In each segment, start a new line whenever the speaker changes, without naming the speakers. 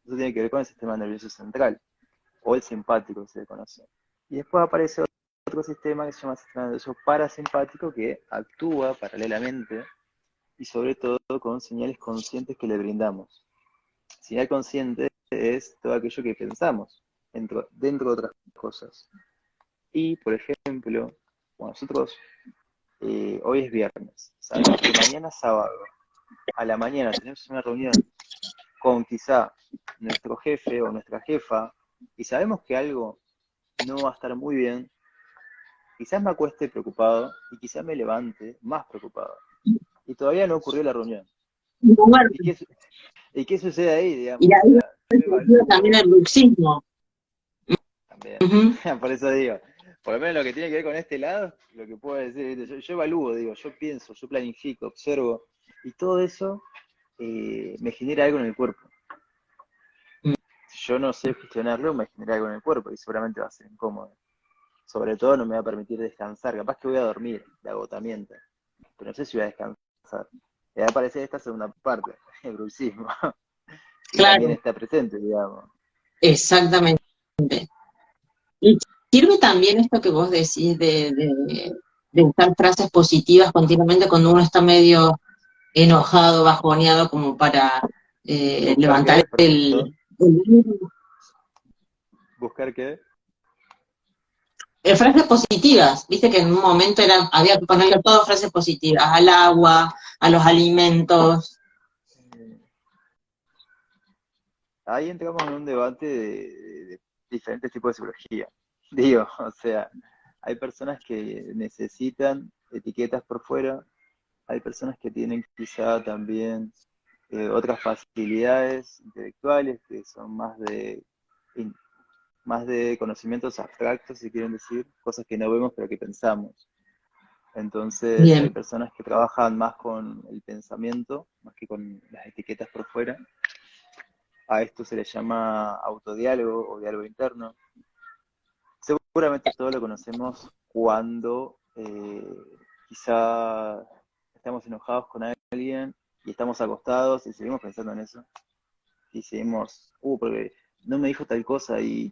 Eso tiene que ver con el sistema nervioso central, o el simpático que se le conoce. Y después aparece otro sistema que se llama sistema nervioso parasimpático, que actúa paralelamente y sobre todo con señales conscientes que le brindamos. Señal consciente es todo aquello que pensamos dentro de otras cosas. Y, por ejemplo, bueno, nosotros hoy es viernes, sabemos que mañana sábado, a la mañana tenemos una reunión con quizá nuestro jefe o nuestra jefa, y sabemos que algo no va a estar muy bien, quizás me acueste preocupado y quizás me levante más preocupado. Y todavía no ocurrió la reunión.
Bueno,
¿Y qué sucede ahí,
y
digamos? O
ahí
sea, yo
también
evalúo
el bruxismo.
también,
Ujú.
por eso digo, por lo menos lo que tiene que ver con este lado, lo que puedo decir, yo evalúo, digo, yo pienso, yo planifico, observo, y todo eso me genera algo en el cuerpo. Si yo no sé gestionarlo, me genera algo en el cuerpo y seguramente va a ser incómodo. Sobre todo no me va a permitir descansar, capaz que voy a dormir de agotamiento, pero no sé si voy a descansar. Y ahí aparece esta segunda parte, el bruxismo, que también
Claro,
está presente, digamos.
exactamente. Y sirve también esto que vos decís de usar frases positivas continuamente cuando uno está medio enojado, bajoneado, como para
¿Buscar
levantar
qué? Perdón.
el ánimo.
¿Buscar qué?
Frases positivas, viste que en un momento había que ponerle todo frases positivas, al agua, a los alimentos.
Eh, Ahí entramos en un debate de diferentes tipos de psicología. Digo, o sea, hay personas que necesitan etiquetas por fuera, hay personas que tienen quizá también otras facilidades intelectuales que son in- más de conocimientos abstractos, si quieren decir, cosas que no vemos pero que pensamos. Entonces hay
Bien,
personas que trabajan más con el pensamiento, más que con las etiquetas por fuera. A esto se le llama autodiálogo o diálogo interno. Seguramente todos lo conocemos cuando quizá estamos enojados con alguien y estamos acostados y seguimos pensando en eso. Y seguimos, porque no me dijo tal cosa y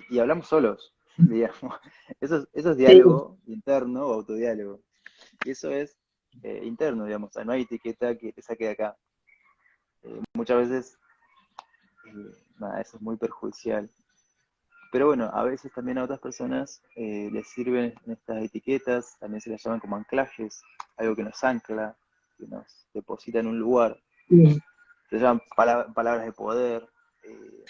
y hablamos solos, digamos. Eso es
sí,
diálogo interno o autodiálogo. Y eso es interno, digamos. O sea, no hay etiqueta que te saque de acá. Muchas veces, nada, eso es muy perjudicial. Pero bueno, a veces también a otras personas les sirven estas etiquetas, también se las llaman como anclajes, algo que nos ancla, que nos deposita en un lugar.
bien.
Se llaman palabras de poder, eh,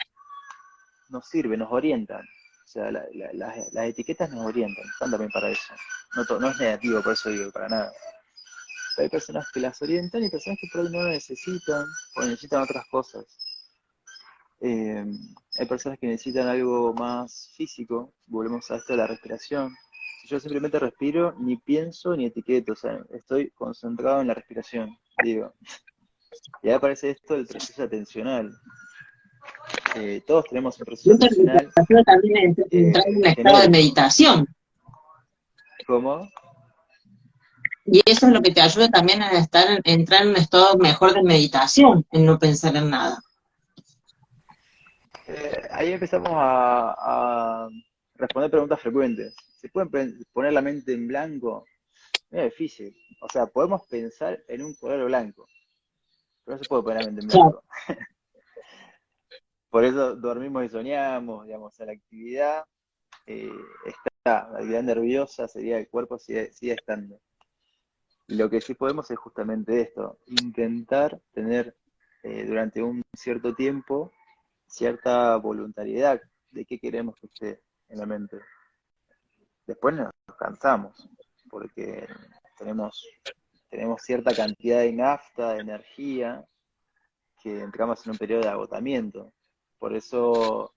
nos sirven, nos orientan. O sea, las etiquetas nos orientan, están también para eso. No es negativo, por eso digo, para nada. Pero hay personas que las orientan y personas que por ahí no lo necesitan, o necesitan otras cosas. Eh, Hay personas que necesitan algo más físico, volvemos a esto de la respiración. Si yo simplemente respiro, ni pienso ni etiqueto, o sea, estoy concentrado en la respiración, digo. Y ahí aparece esto del proceso atencional. Todos tenemos un proceso
Eso es lo que
atencional
ayuda también a entrar en un estado de
genérico.
meditación.
¿Cómo?
Y eso es lo que te ayuda también a entrar en un estado mejor de meditación, en no pensar en nada.
Ahí empezamos a responder preguntas frecuentes. ¿Se pueden poner la mente en blanco? Es difícil. O sea, podemos pensar en un color blanco, pero no se puede poner la mente en
Claro,
blanco. Por eso dormimos y soñamos, digamos, o sea, la actividad eh, está, la actividad nerviosa sería el cuerpo sigue estando. Y lo que sí podemos es justamente esto, intentar tener durante un cierto tiempo cierta voluntariedad de qué queremos que esté en la mente. Después nos cansamos, porque tenemos, tenemos cierta cantidad de nafta, de energía, que entramos en un periodo de agotamiento. Por eso,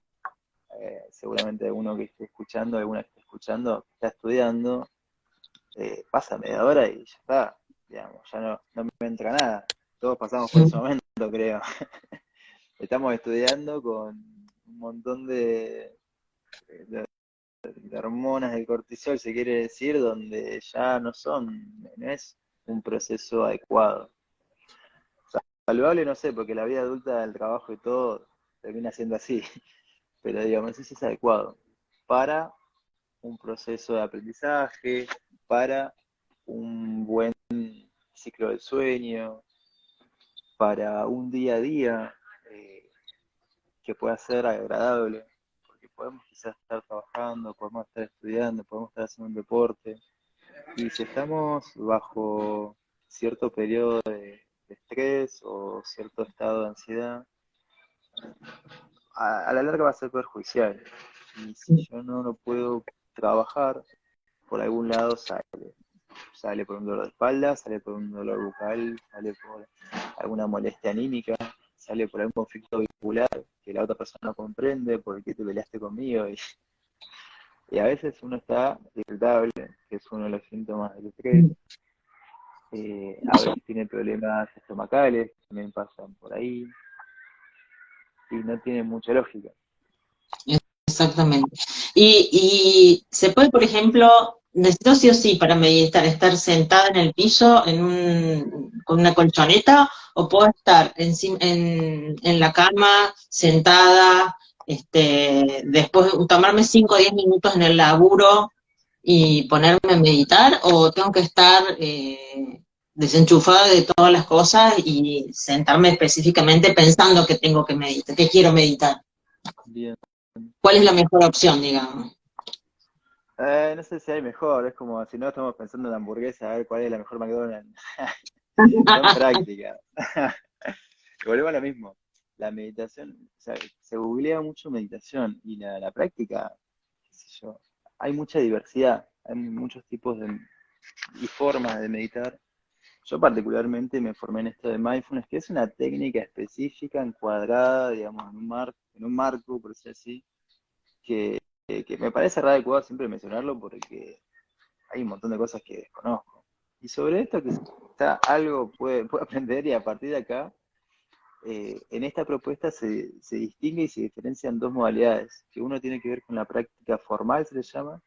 seguramente alguno que esté escuchando, alguna que esté escuchando, que está estudiando, pasa media hora y ya está, digamos, ya no me entra nada. Todos pasamos por ese momento, creo. Estamos estudiando con un montón de, de hormonas del cortisol, se quiere decir, donde ya no es un proceso adecuado. saludable no sé, porque la vida adulta, el trabajo y todo, termina siendo así. Pero digamos, eso es adecuado para un proceso de aprendizaje, para un buen ciclo del sueño, para un día a día eh, que pueda ser agradable, porque podemos quizás estar trabajando, podemos estar estudiando, podemos estar haciendo un deporte, y si estamos bajo cierto periodo de estrés o cierto estado de ansiedad, a la larga va a ser perjudicial. Y si yo no puedo trabajar, por algún lado sale. Sale por un dolor de espalda, sale por un dolor bucal, sale por alguna molestia anímica, sale por algún conflicto bipolar que la otra persona no comprende, por qué te peleaste conmigo. Y a veces uno está irritable, que es uno de los síntomas del estrés. A veces tiene problemas estomacales, que también pasan por ahí, y no tiene mucha lógica.
Exactamente. Y se puede, por ejemplo, necesito sí o sí para meditar, estar sentada en el piso con una colchoneta, o puedo estar en la cama, sentada, después tomarme 5 o 10 minutos en el laburo y ponerme a meditar, o tengo que estar desenchufada de todas las cosas y sentarme específicamente pensando que tengo que meditar, que quiero meditar.
Bien.
¿Cuál es la mejor opción, digamos?
No sé si hay mejor, es como si no estamos pensando en la hamburguesa, a ver cuál es la mejor McDonald's. Son prácticas. Y volvemos a lo mismo. La meditación, o sea, se googlea mucho meditación y la práctica, qué sé yo, hay mucha diversidad, hay muchos tipos y formas de meditar. Yo particularmente me formé en esto de mindfulness, que es una técnica específica, encuadrada, digamos, en un marco, por decir así, que me parece adecuado siempre mencionarlo porque hay un montón de cosas que desconozco. Y sobre esto quizá algo puede aprender, y a partir de acá, en esta propuesta se distingue y se diferencian dos modalidades, que uno tiene que ver con la práctica formal, se le llama,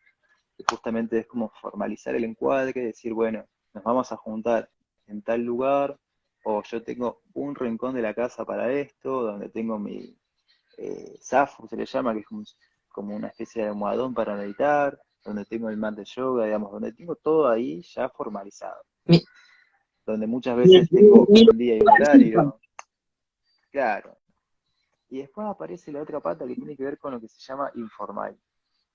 que justamente es como formalizar el encuadre, decir, bueno, nos vamos a juntar en tal lugar, o yo tengo un rincón de la casa para esto, donde tengo mi zafu, se le llama, que es como una especie de almohadón para meditar, donde tengo el mat de yoga, digamos, donde tengo todo ahí ya formalizado,
Mi,
donde muchas
mi,
veces tengo
mi
un día y un
lugarcito.
horario, claro. Y después aparece la otra pata que tiene que ver con lo que se llama informal.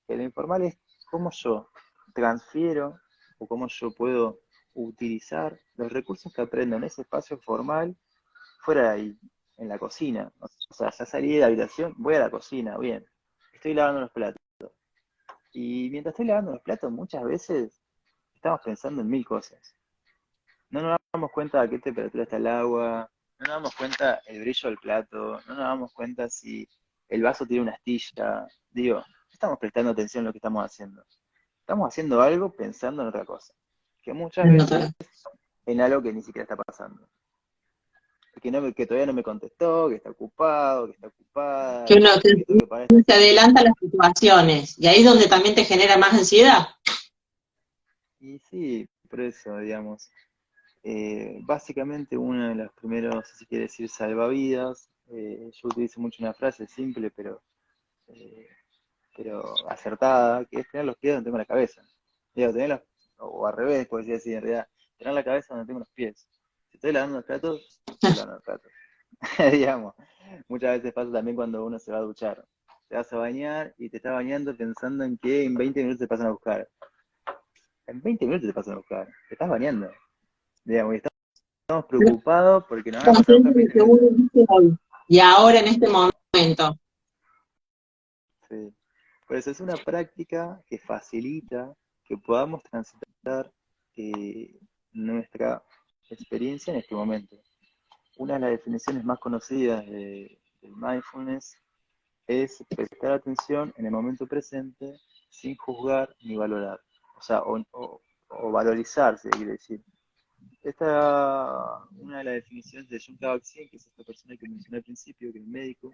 Que lo informal es cómo yo transfiero o cómo yo puedo utilizar los recursos que aprendo en ese espacio formal fuera de ahí, en la cocina. O sea, ya salí de la habitación, voy a la cocina, bien. Estoy lavando los platos. Y mientras estoy lavando los platos, muchas veces estamos pensando en mil cosas. No nos damos cuenta a qué temperatura está el agua, no nos damos cuenta el brillo del plato, no nos damos cuenta si el vaso tiene una astilla. Digo, no estamos prestando atención a lo que estamos haciendo. Estamos haciendo algo pensando en otra cosa. Que muchas veces en algo que ni siquiera está pasando. Que todavía no me contestó, que está ocupado, que está ocupada,
Que uno
que tengo que parar esta
se
actividad.
adelanta a las situaciones, y ahí es donde también te genera más ansiedad.
Y sí, por eso, digamos. Básicamente uno de los primeros, si se quiere decir, salvavidas, yo utilizo mucho una frase simple eh, pero acertada, que es tener los pies donde tengo la cabeza. Digo, o al revés, por decir así, en realidad, tener la cabeza donde tengo los pies. Si estoy lavando los platos, estoy lavando los platos. Digamos, muchas veces pasa también cuando uno se va a duchar. Te vas a bañar y te estás bañando pensando en que en 20 minutos te pasan a buscar. En 20 minutos te pasan a buscar, te estás bañando. Digamos, y estamos preocupados porque nos van a pasar a buscar
Consciente
en
de
20
que uno
minutos.
dice hoy, y ahora en este momento.
Sí. Por eso es una práctica que facilita que podamos transitar nuestra experiencia en este momento. Una de las definiciones más conocidas del mindfulness es prestar atención en el momento presente sin juzgar ni valorar. O sea, o valorizarse, quiere decir. Una de las definiciones de John Kabat-Zinn, que es esta persona que mencioné al principio, que es médico.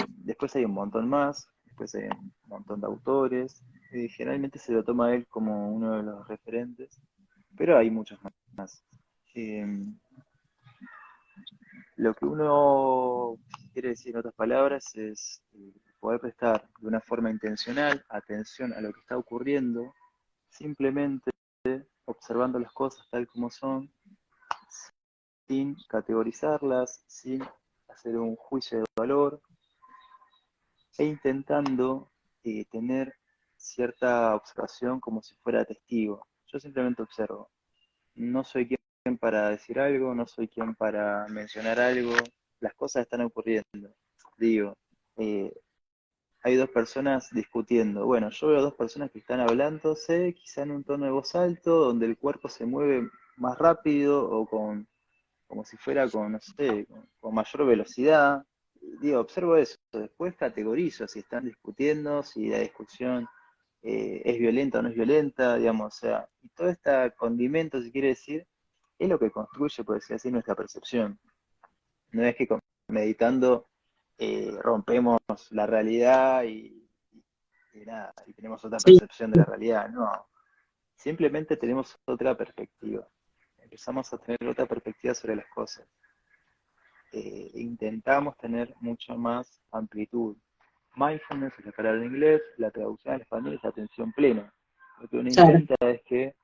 Después hay un montón más, después hay un montón de autores. Generalmente se lo toma a él como uno de los referentes, pero hay muchos más. Eh, Lo que uno quiere decir en otras palabras es poder prestar de una forma intencional atención a lo que está ocurriendo, simplemente observando las cosas tal como son, sin categorizarlas, sin hacer un juicio de valor, e intentando tener cierta observación como si fuera testigo. Yo simplemente observo. No soy quien para decir algo, no soy quien para mencionar algo. Las cosas están ocurriendo. Digo, hay dos personas discutiendo. Bueno, yo veo dos personas que están hablándose, quizá en un tono de voz alto, donde el cuerpo se mueve más rápido o como si fuera con, no sé, con mayor velocidad. Digo, observo eso. Después categorizo si están discutiendo, si la discusión es violenta o no es violenta, digamos, o sea, y todo este condimento, si quiere decir, es lo que construye, por decir así, nuestra percepción. No es que meditando rompemos la realidad y nada, y tenemos otra
Sí,
percepción de la realidad, no. Simplemente tenemos otra perspectiva. Empezamos a tener otra perspectiva sobre las cosas. Intentamos tener mucha más amplitud. Mindfulness es la palabra en inglés, la traducción al español es atención plena. Lo que uno
claro.
intenta es que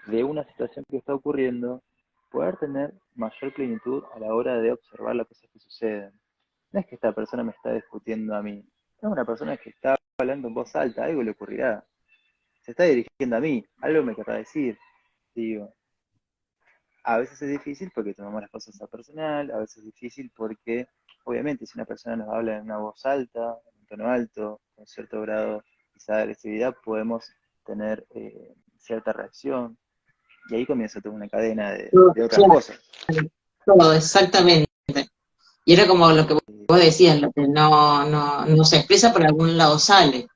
de una situación que está ocurriendo, poder tener mayor plenitud a la hora de observar las cosas que suceden. No es que esta persona me está discutiendo a mí, es una persona que está hablando en voz alta, algo le ocurrirá. Se está dirigiendo a mí, algo me querrá decir. Digo, a veces es difícil porque tomamos las cosas a personal, a veces es difícil porque, obviamente, si una persona nos habla en una voz alta, en un tono alto, con cierto grado quizá de agresividad, podemos tener cierta reacción, y ahí comienza toda una cadena de otras
Claro,
cosas.
todo, exactamente. Y era como lo que
Eh,
vos decías, lo que no se expresa por algún lado sale.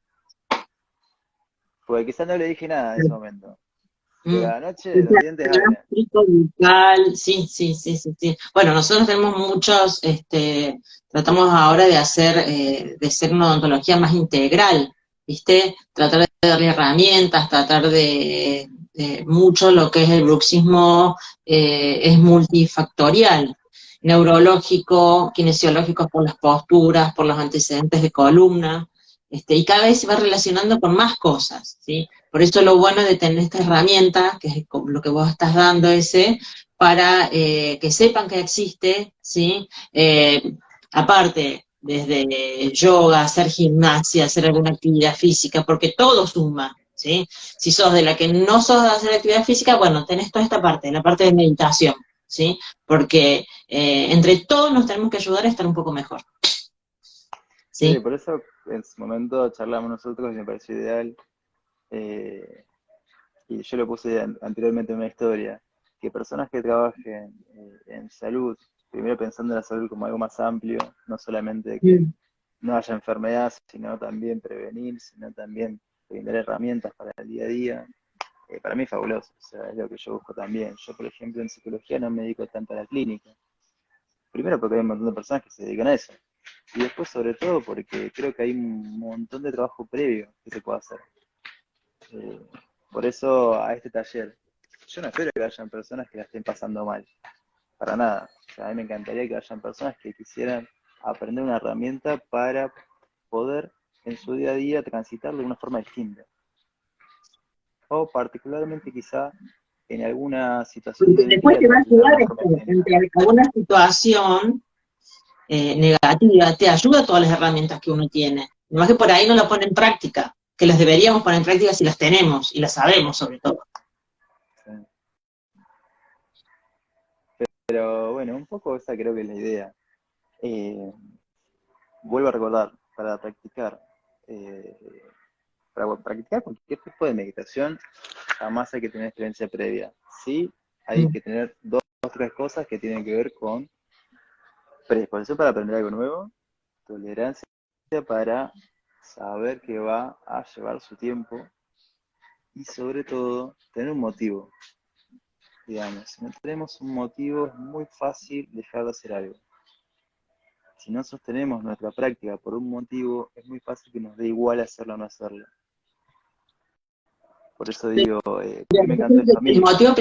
porque quizás no le dije nada en ese momento, pero
Mm.
a la noche
Y
los
claro,
dientes hablan.
escrito bucal, sí, sí, sí, sí, sí. Bueno, nosotros tenemos muchos, tratamos ahora de hacer una odontología más integral, ¿viste? Tratar de darle herramientas, tratar de mucho lo que es el bruxismo es multifactorial, neurológico, kinesiológico por las posturas, por los antecedentes de columna, y cada vez se va relacionando con más cosas, ¿sí? Por eso lo bueno de tener esta herramienta, que es lo que vos estás dando para que sepan que existe, ¿sí? Aparte, desde yoga, hacer gimnasia, hacer alguna actividad física, porque todo suma, ¿sí? Si sos de la que no sos de hacer actividad física, bueno, tenés toda esta parte, la parte de meditación, ¿sí? Porque entre todos nos tenemos que ayudar a estar un poco mejor,
Sí,
¿sí?
por eso en su momento charlamos nosotros y me pareció ideal. eh, y yo lo puse anteriormente en una historia, que personas que trabajen en salud, primero pensando en la salud como algo más amplio, no solamente que
Mm.
no haya enfermedad, sino también prevenir, sino también brindar herramientas para el día a día, para mí es fabuloso, o sea, es lo que yo busco también. Yo, por ejemplo, en psicología no me dedico tanto a la clínica, primero porque hay un montón de personas que se dedican a eso, y después sobre todo porque creo que hay un montón de trabajo previo que se puede hacer. Eh, por eso a este taller, yo no espero que hayan personas que la estén pasando mal, para nada. O sea, a mí me encantaría que hayan personas que quisieran aprender una herramienta para poder en su día a día transitarlo de una forma distinta. O particularmente quizá en alguna situación
Porque
del
después
día
te va a
transitarlo de
ayudar
una forma distinta.
ante alguna situación negativa, te ayuda todas las herramientas que uno tiene. Más que por ahí no la pone en práctica, que las deberíamos poner en práctica si las tenemos y las sabemos sobre todo.
¿Sí? Pero bueno, un poco esa creo que es la idea. Eh, Vuelvo a recordar, eh, para practicar cualquier tipo de meditación, jamás hay que tener experiencia previa. Sí, hay
Mm.
que tener dos o tres cosas que tienen que ver con predisposición para aprender algo nuevo, tolerancia para saber que va a llevar su tiempo y sobre todo tener un motivo. Digamos, si no tenemos un motivo es muy fácil dejar de hacer algo. Si no sostenemos nuestra práctica por un motivo, es muy fácil que nos dé igual hacerlo o no hacerlo. Por eso digo, ¿por qué me encantó esto a
El
mí?
motivo principal